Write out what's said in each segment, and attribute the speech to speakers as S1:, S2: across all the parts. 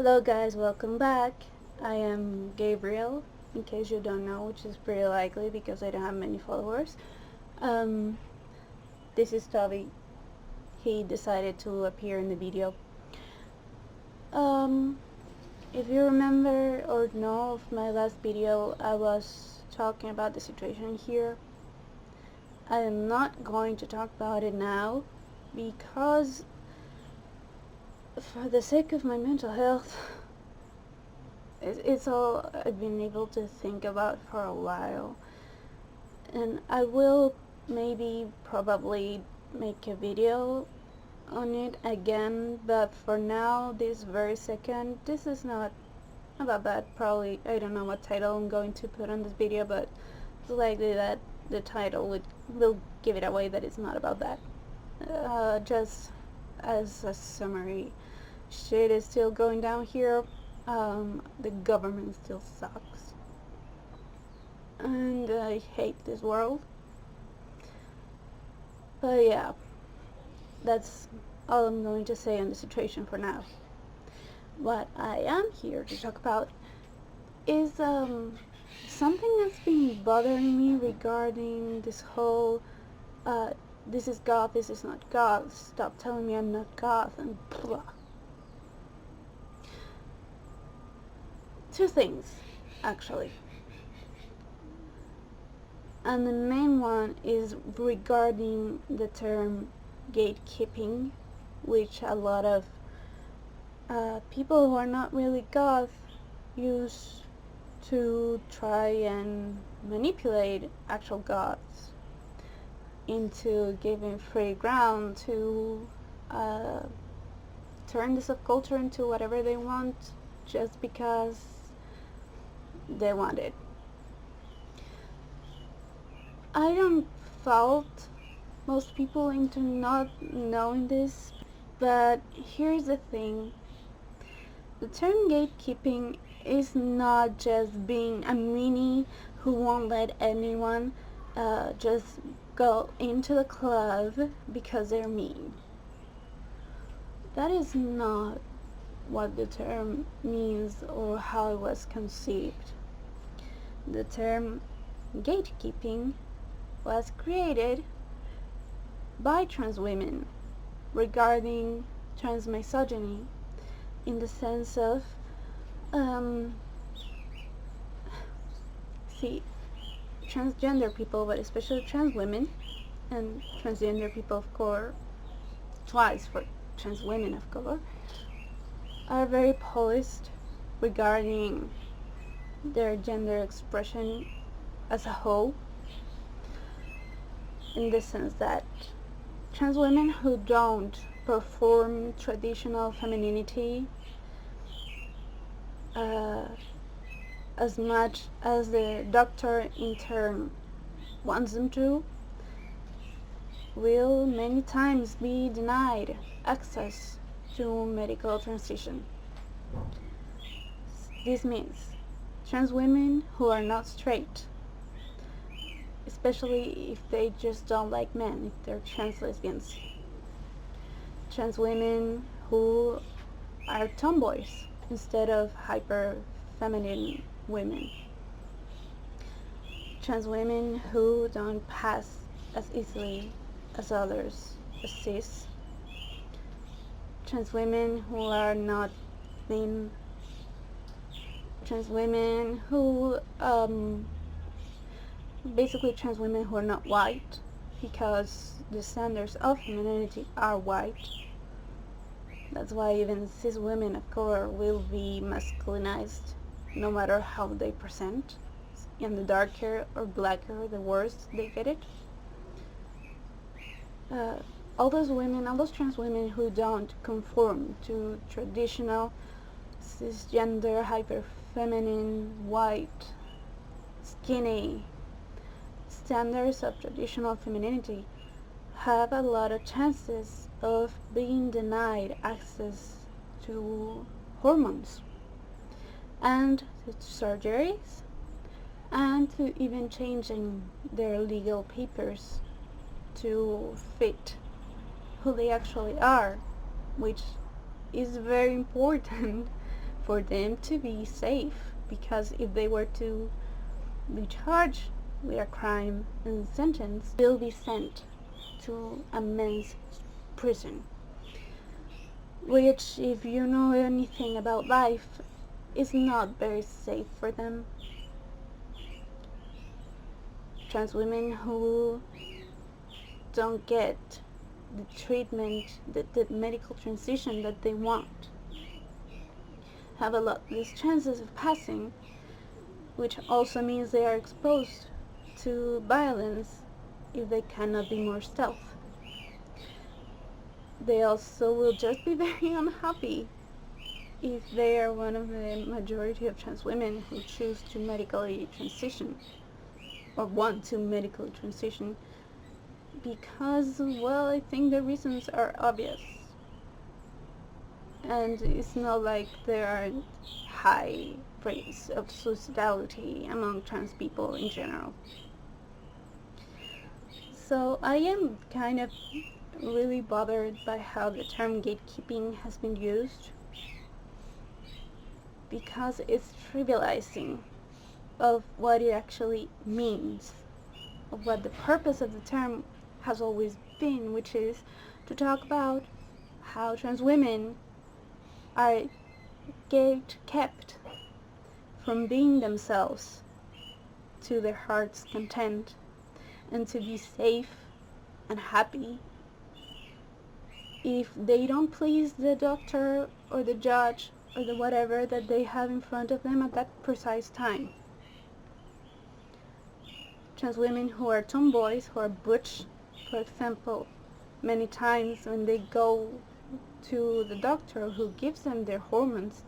S1: Hello guys, welcome back. I am Gabriel, in case you don't know, which is pretty likely because I don't have many followers. Um, this is Toby. He decided to appear in the video. Um, if you remember or know of my last video, I was talking about the situation here. I am not going to talk about it now because for the sake of my mental health, it's all I've been able to think about for a while, and I will probably make a video on it again, but for now, this very second, this is not about that. Probably, I don't know what title I'm going to put on this video, but it's likely that the title will give it away that it's not about that. Just as a summary, shit is still going down here. The government still sucks, and I hate this world. But yeah, that's all I'm going to say on the situation for now. What I am here to talk about is something that's been bothering me regarding this whole this is goth, this is not goth, stop telling me I'm not goth, and blah. Two things, actually. And the main one is regarding the term gatekeeping, which a lot of people who are not really goth use to try and manipulate actual goths into giving free ground to turn the subculture into whatever they want just because they want it. I don't fault most people into not knowing this, but here's the thing. The term gatekeeping is not just being a meanie who won't let anyone just go into the club because they're mean. That is not what the term means or how it was conceived. The term gatekeeping was created by trans women regarding trans misogyny, in the sense of transgender people, but especially trans women and transgender people of color, twice for trans women of color, are very policed regarding their gender expression as a whole, in the sense that trans women who don't perform traditional femininity as much as the doctor in turn wants them to will many times be denied access to medical transition. This means trans women who are not straight, especially if they just don't like men, if they're trans lesbians, trans women who are tomboys instead of hyper feminine women, trans women who don't pass as easily as others as cis, trans women who are not thin, trans women who basically trans women who are not white, because the standards of femininity are white. That's why even cis women of color will be masculinized no matter how they present, and the darker or blacker the worse they get it. All those trans women who don't conform to traditional cisgender, hyper feminine, white, skinny standards of traditional femininity have a lot of chances of being denied access to hormones and to surgeries and to even changing their legal papers to fit who they actually are, which is very important for them to be safe, because if they were to be charged with a crime and sentenced, they'll be sent to a men's prison, which, if you know anything about life, is not very safe for them. Trans women who don't get the treatment, the medical transition that they want, have a lot less chances of passing, which also means they are exposed to violence if they cannot be more stealth. They also will just be very unhappy if they are one of the majority of trans women who choose to medically transition or want to medically transition, because, well, I think the reasons are obvious, and it's not like there are high rates of suicidality among trans people in general. So I am kind of really bothered by how the term gatekeeping has been used, because it's trivializing of what it actually means, of what the purpose of the term has always been, which is to talk about how trans women are kept from being themselves to their heart's content, and to be safe and happy if they don't please the doctor or the judge or the whatever that they have in front of them at that precise time. Trans women who are tomboys, who are butch, for example, many times when they go to the doctor who gives them their hormones,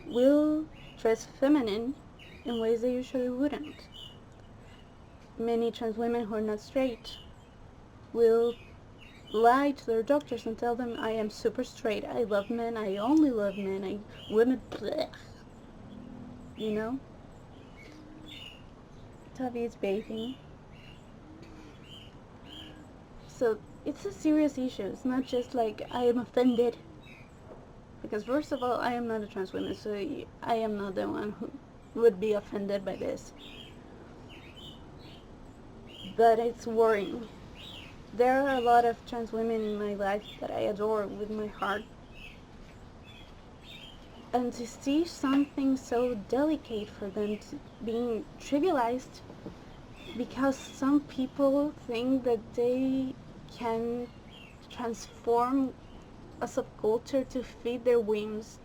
S1: will dress feminine in ways they usually wouldn't. Many trans women who are not straight will lie to their doctors and tell them, I am super straight, I love men, I only love men, women, bleh. You know? Tavi is bathing. So it's a serious issue. It's not just like, I am offended. Because first of all, I am not a trans woman, so I am not the one who would be offended by this. But it's worrying. There are a lot of trans women in my life that I adore with my heart. And to see something so delicate for them being trivialized because some people think that they can transform a subculture to fit their whims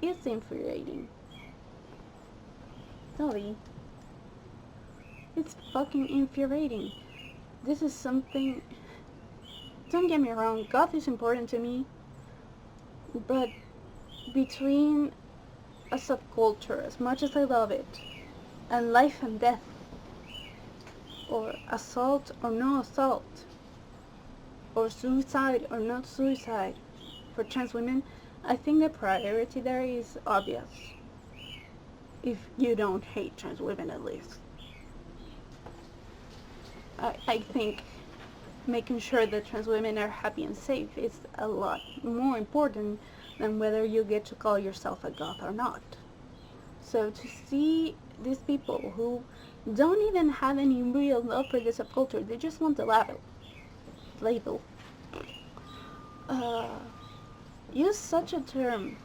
S1: is infuriating. Sorry. It's fucking infuriating. This is something... Don't get me wrong, goth is important to me, but between a subculture, as much as I love it, and life and death, or assault or no assault, or suicide or not suicide for trans women, I think the priority there is obvious. If you don't hate trans women, at least. I think making sure that trans women are happy and safe is a lot more important than whether you get to call yourself a goth or not. So to see these people who don't even have any real love for the subculture, they just want the label. Use such a term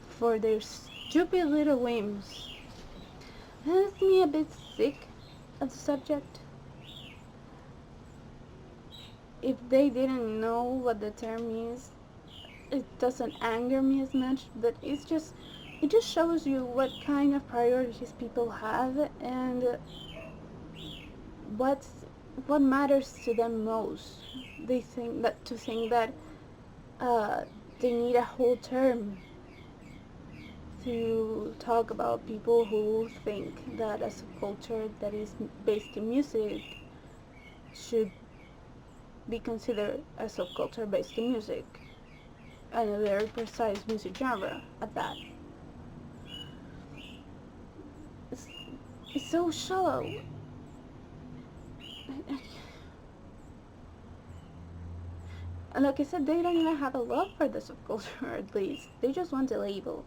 S1: for their stupid little whims. Makes me a bit sick of the subject. If they didn't know what the term means, it doesn't anger me as much, but it just shows you what kind of priorities people have and what matters to them most. They think that they need a whole term to talk about people who think that a subculture that is based in music should be considered a subculture based in music, and a very precise music genre at that. It's so shallow. And like I said, they don't even have a love for the subculture, at least. They just want a label.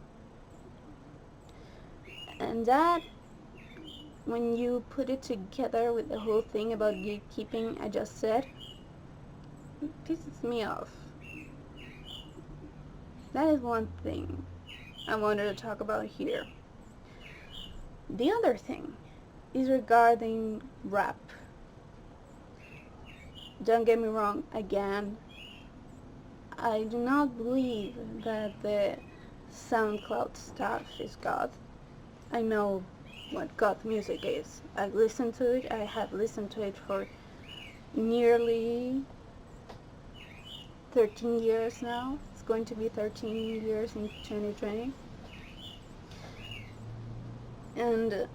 S1: And that, when you put it together with the whole thing about gatekeeping I just said, pisses me off. That is one thing I wanted to talk about here. The other thing is regarding rap. Don't get me wrong, again, I do not believe that the SoundCloud stuff is goth. I know what goth music is. I listen to it. I have listened to it for nearly 13 years now. It's going to be 13 years in 2020. And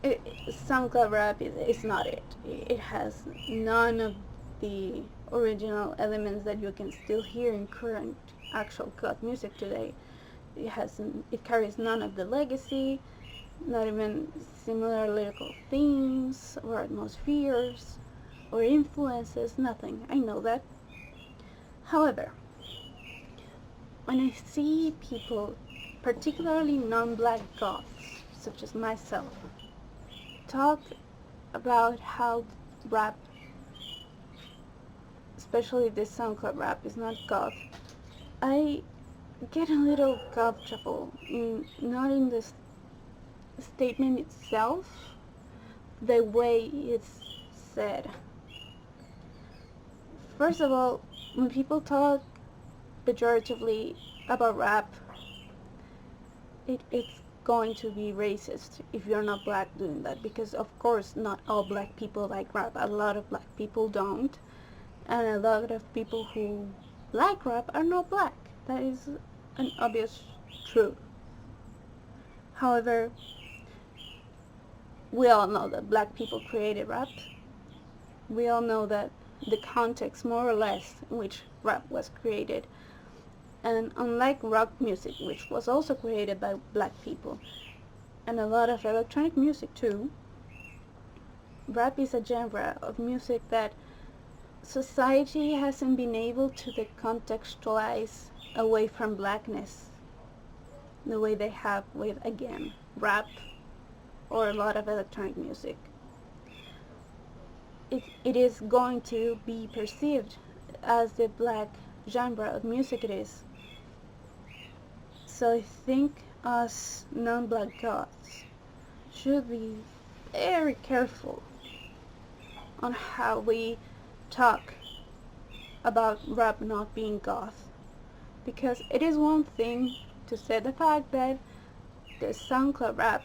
S1: SoundCloud rap is not it. It has none of the original elements that you can still hear in current actual goth music today. It carries none of the legacy, not even similar lyrical themes or atmospheres or influences, nothing. I know that. However, when I see people, particularly non-black goths, such as myself, talk about how rap, especially this SoundCloud rap, is not goth, I get a little comfortable, not in the statement itself, the way it's said. First of all, when people talk pejoratively about rap, it's going to be racist if you're not black doing that, because of course not all black people like rap. A lot of black people don't, and a lot of people who like rap are not black. That is an obvious truth. However, we all know that black people created rap. We all know that the context, more or less, in which rap was created. And unlike rock music, which was also created by black people, and a lot of electronic music too, rap is a genre of music that society hasn't been able to decontextualize away from blackness the way they have with, again, rap or a lot of electronic music. It is going to be perceived as the black genre of music it is. So I think us non-black goths should be very careful on how we talk about rap not being goth, because it is one thing to say the fact that the SoundCloud rap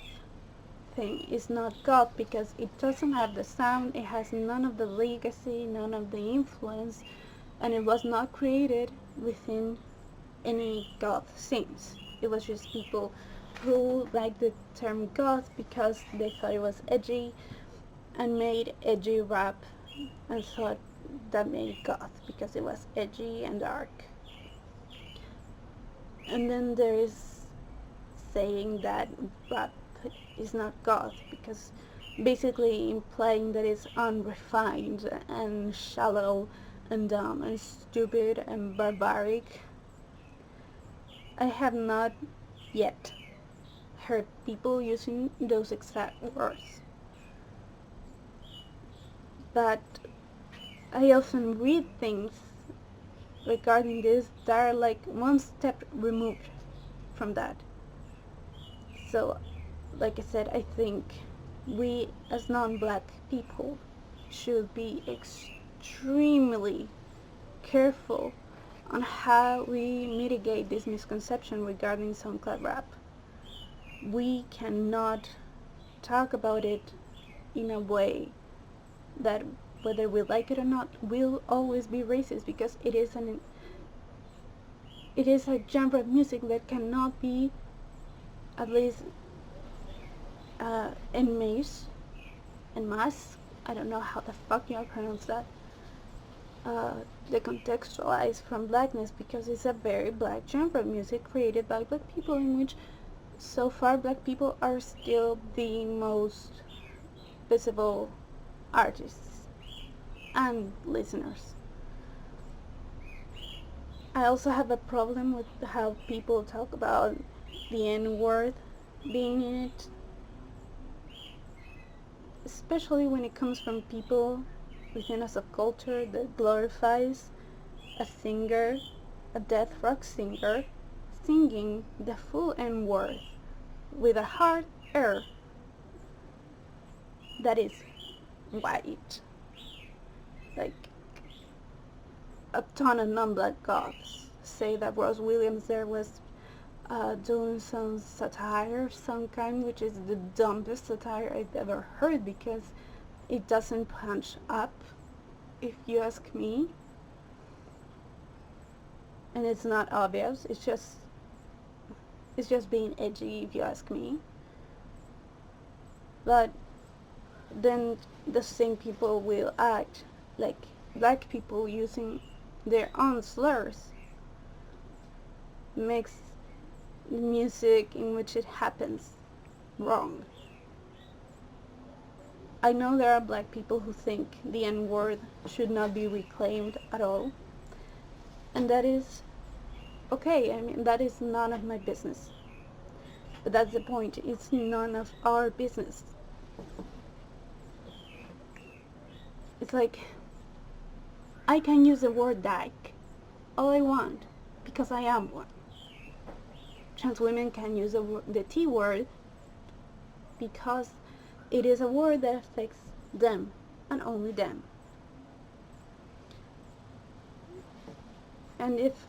S1: thing is not goth because it doesn't have the sound, it has none of the legacy, none of the influence, and it was not created within any goth scenes. It was just people who liked the term goth because they thought it was edgy and made edgy rap and thought that made it goth because it was edgy and dark. And then there is saying that rap is not goth because basically implying that it's unrefined and shallow and dumb and stupid and barbaric. I have not yet heard people using those exact words, but I often read things regarding this that are like one step removed from that. So, like I said, I think we as non-black people should be extremely careful on how we mitigate this misconception regarding SoundCloud rap. We cannot talk about it in a way that, whether we like it or not, will always be racist, because it is a genre of music that cannot be, at least en masse, I don't know how the fuck you pronounce that, decontextualized from blackness, because it's a very black genre of music created by black people, in which so far black people are still the most visible artists and listeners. I also have a problem with how people talk about the N-word being in it, especially when it comes from people within a subculture that glorifies a singer, a death rock singer, singing the full N-word with a hard R that is white. Like, a ton of non-black goths say that Ross Williams there was doing some satire of some kind, which is the dumbest satire I've ever heard because it doesn't punch up, if you ask me. And it's not obvious. It's just being edgy, if you ask me. But then the same people will act like black people using their own slurs makes the music in which it happens wrong. I know there are black people who think the N-word should not be reclaimed at all, and that is okay. I mean, that is none of my business. But that's the point. It's none of our business. It's like, I can use the word dyke all I want because I am one. Trans women can use the T word because it is a word that affects them and only them. And if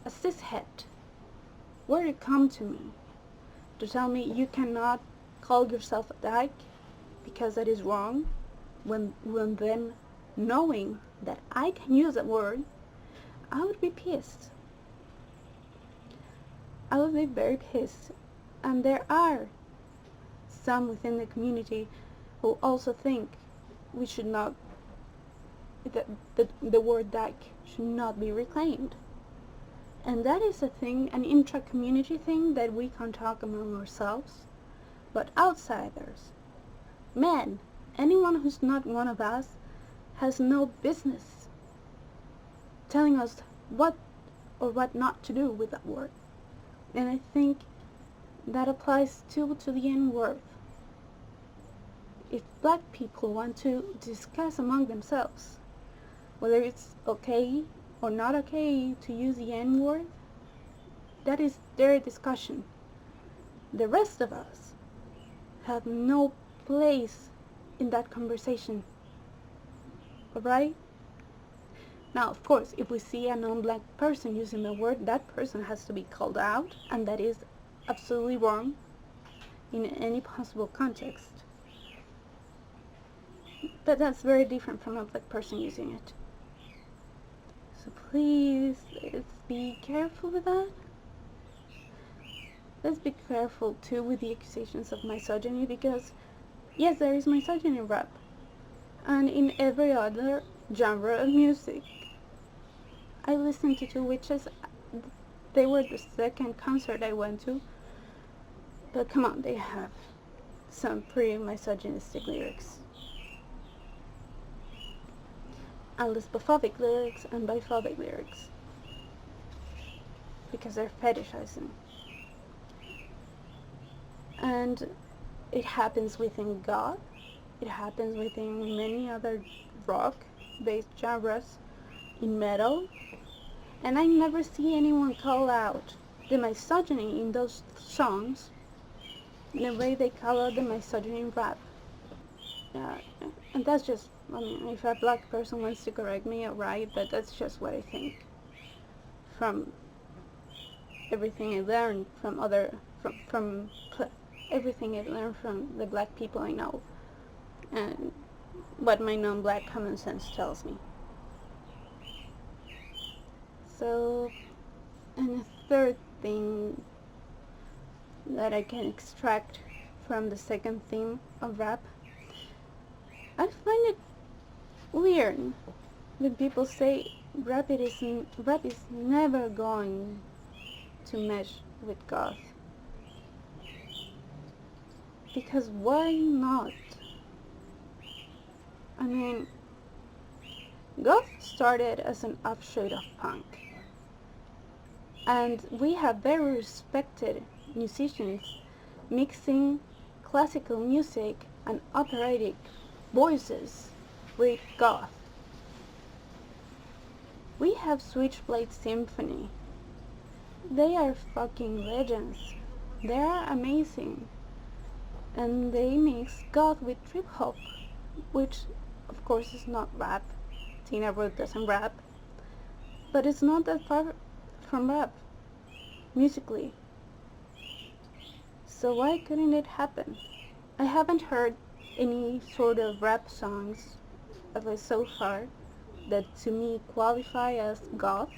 S1: a cishet were to come to me to tell me you cannot call yourself a dyke because that is wrong, when then knowing that I can use that word, I would be pissed. I would be very pissed. And there are some within the community who also think we should not, that the word dyke should not be reclaimed. And that is a thing, an intra-community thing that we can talk among ourselves. But outsiders, men, anyone who's not one of us, has no business telling us what or what not to do with that word. And I think that applies too to the N-word. If black people want to discuss among themselves whether it's okay or not okay to use the N-word, that is their discussion. The rest of us have no place in that conversation. Alright? Now, of course, if we see a non-black person using the word, that person has to be called out, and that is absolutely wrong in any possible context. But that's very different from a black person using it. So please, let's be careful with that. Let's be careful too with the accusations of misogyny, because yes, there is misogyny in rap and in every other genre of music. I listened to Two Witches. They were the second concert I went to, but come on, they have some pretty misogynistic lyrics and lesbophobic lyrics and biphobic lyrics because they're fetishizing. And it happens within goth, it happens within many other rock-based genres, in metal, and I never see anyone call out the misogyny in those songs in the way they call out the misogyny in rap. And that's just, I mean, if a black person wants to correct me, alright, but that's just what I think from everything I learned from everything I learned from the black people I know, and what my non-black common sense tells me. So, and a third thing that I can extract from the second theme of rap, I find it weird when people say rap is never going to mesh with goth. Because why not? I mean, goth started as an offshoot of punk. And we have very respected musicians mixing classical music and operatic voices with goth. We have Switchblade Symphony. They are fucking legends. They are amazing. And they mix goth with trip hop, which of course is not rap. Tina Road doesn't rap, but it's not that far from rap musically. So why couldn't it happen? I haven't heard any sort of rap songs, at least so far, that to me qualify as goth.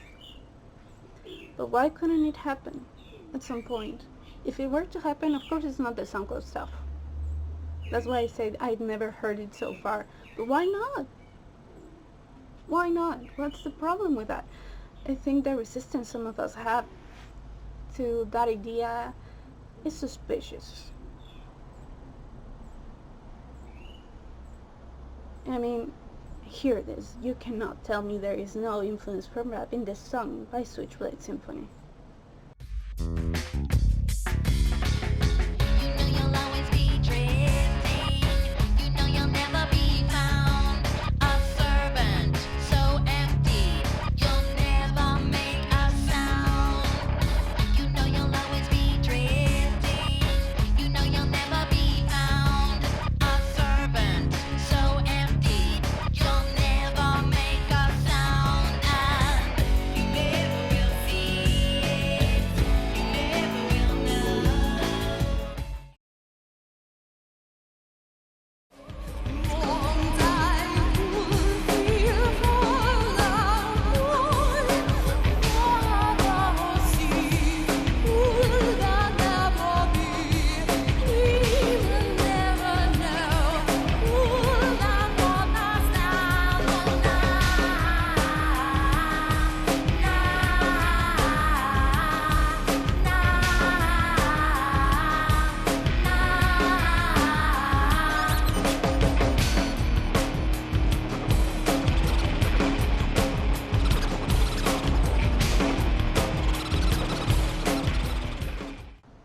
S1: But why couldn't it happen at some point? If it were to happen, of course it's not the SoundCloud stuff. That's why I said I've never heard it so far. But why not? Why not? What's the problem with that? I think the resistance some of us have to that idea is suspicious. I mean, hear this. You cannot tell me there is no influence from rap in this song by Switchblade Symphony.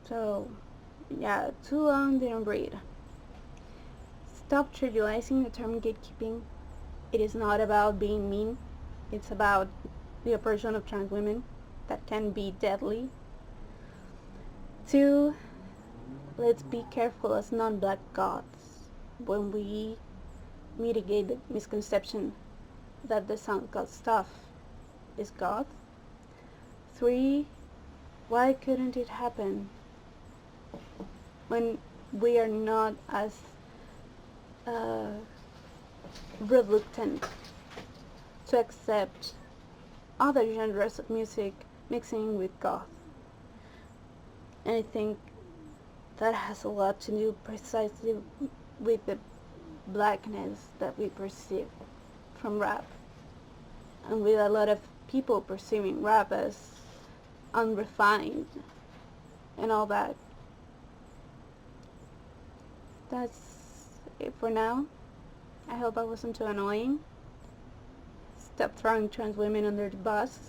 S1: So, yeah, too long didn't read. Stop trivializing the term gatekeeping. It is not about being mean. It's about the oppression of trans women that can be deadly. 2, let's be careful as non-black goths when we mitigate the misconception that the SoundCloud stuff is goth. 3, why couldn't it happen when we are not as reluctant to accept other genres of music mixing with goth? And I think that has a lot to do precisely with the blackness that we perceive from rap, and with a lot of people perceiving rap as unrefined and all that. That's it for now. I hope I wasn't too annoying. Stop throwing trans women under the bus.